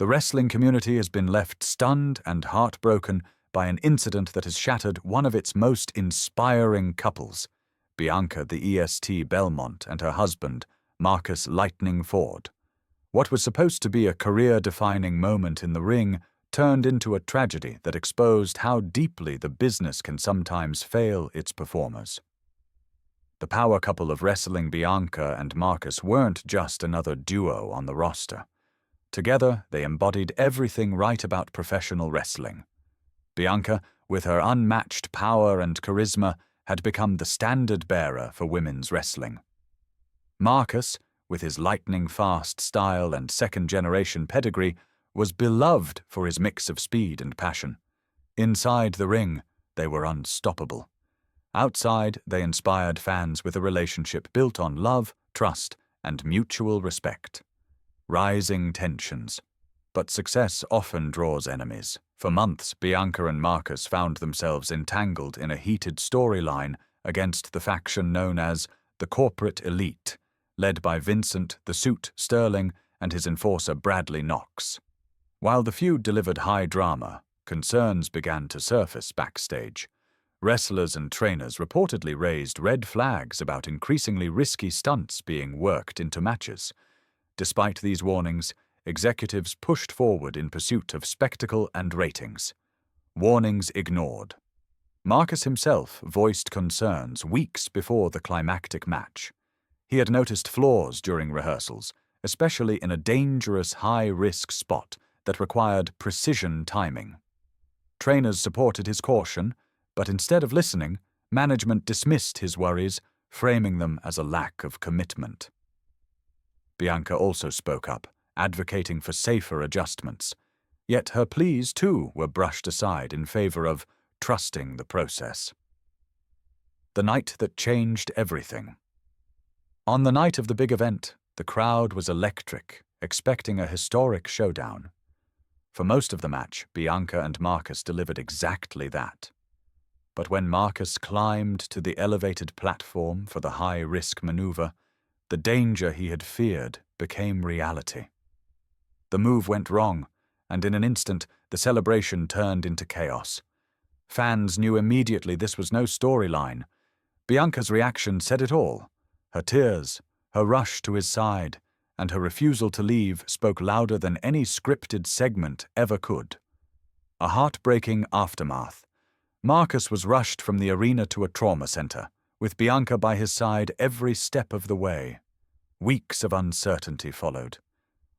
The wrestling community has been left stunned and heartbroken by an incident that has shattered one of its most inspiring couples, Bianca the EST Belmont and her husband, Marcus Lightning Ford. What was supposed to be a career-defining moment in the ring turned into a tragedy that exposed how deeply the business can sometimes fail its performers. The power couple of wrestling, Bianca and Marcus, weren't just another duo on the roster. Together, they embodied everything right about professional wrestling. Bianca, with her unmatched power and charisma, had become the standard-bearer for women's wrestling. Marcus, with his lightning-fast style and second-generation pedigree, was beloved for his mix of speed and passion. Inside the ring, they were unstoppable. Outside, they inspired fans with a relationship built on love, trust, and mutual respect. Rising tensions. But success often draws enemies. For months, Bianca and Marcus found themselves entangled in a heated storyline against the faction known as the Corporate Elite, led by Vincent the Suit Sterling and his enforcer Bradley Knox. While the feud delivered high drama, concerns began to surface backstage. Wrestlers and trainers reportedly raised red flags about increasingly risky stunts being worked into matches. Despite these warnings, executives pushed forward in pursuit of spectacle and ratings. Warnings ignored. Marcus himself voiced concerns weeks before the climactic match. He had noticed flaws during rehearsals, especially in a dangerous high-risk spot that required precision timing. Trainers supported his caution, but instead of listening, management dismissed his worries, framing them as a lack of commitment. Bianca also spoke up, advocating for safer adjustments. Yet her pleas, too, were brushed aside in favor of trusting the process. The night that changed everything. On the night of the big event, the crowd was electric, expecting a historic showdown. For most of the match, Bianca and Marcus delivered exactly that. But when Marcus climbed to the elevated platform for the high-risk maneuver, the danger he had feared became reality. The move went wrong, and in an instant, the celebration turned into chaos. Fans knew immediately this was no storyline. Bianca's reaction said it all. Her tears, her rush to his side, and her refusal to leave spoke louder than any scripted segment ever could. A heartbreaking aftermath. Marcus was rushed from the arena to a trauma center, with Bianca by his side every step of the way. Weeks of uncertainty followed.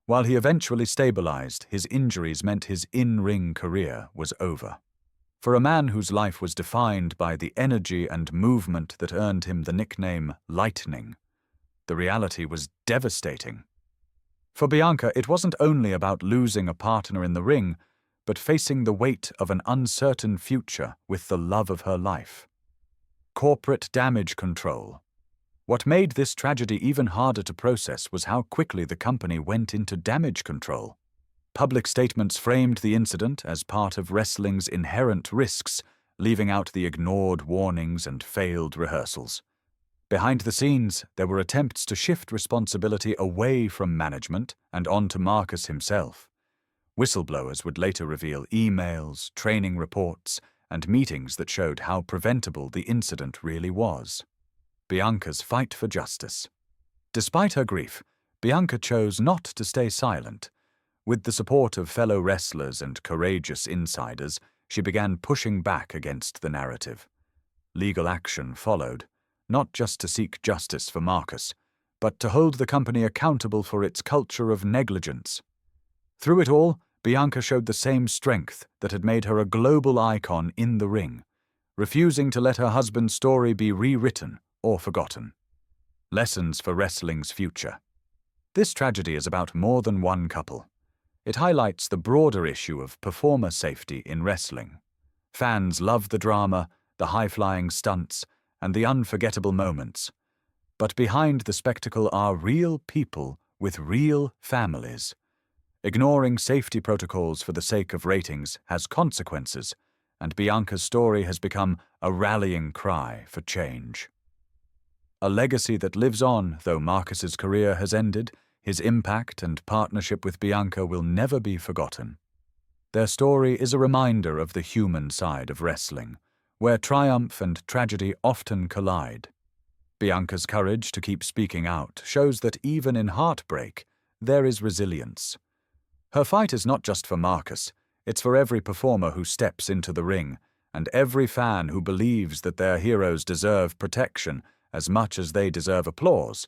While he eventually stabilized, his injuries meant his in-ring career was over. For a man whose life was defined by the energy and movement that earned him the nickname Lightning, the reality was devastating. For Bianca, it wasn't only about losing a partner in the ring, but facing the weight of an uncertain future with the love of her life. Corporate damage control. What made this tragedy even harder to process was how quickly the company went into damage control. Public statements framed the incident as part of wrestling's inherent risks, leaving out the ignored warnings and failed rehearsals. Behind the scenes, there were attempts to shift responsibility away from management and onto Marcus himself. Whistleblowers would later reveal emails, training reports, and meetings that showed how preventable the incident really was. Bianca's fight for justice. Despite her grief, Bianca chose not to stay silent. With the support of fellow wrestlers and courageous insiders, she began pushing back against the narrative. Legal action followed, not just to seek justice for Marcus, but to hold the company accountable for its culture of negligence. Through it all, Bianca showed the same strength that had made her a global icon in the ring, refusing to let her husband's story be rewritten or forgotten. Lessons for wrestling's future. This tragedy is about more than one couple. It highlights the broader issue of performer safety in wrestling. Fans love the drama, the high-flying stunts, and the unforgettable moments. But behind the spectacle are real people with real families. Ignoring safety protocols for the sake of ratings has consequences, and Bianca's story has become a rallying cry for change. A legacy that lives on, though Marcus's career has ended, His impact and partnership with Bianca will never be forgotten. Their story is a reminder of the human side of wrestling, where triumph and tragedy often collide. Bianca's courage to keep speaking out shows that even in heartbreak, there is resilience. Her fight is not just for Marcus, it's for every performer who steps into the ring, and every fan who believes that their heroes deserve protection as much as they deserve applause.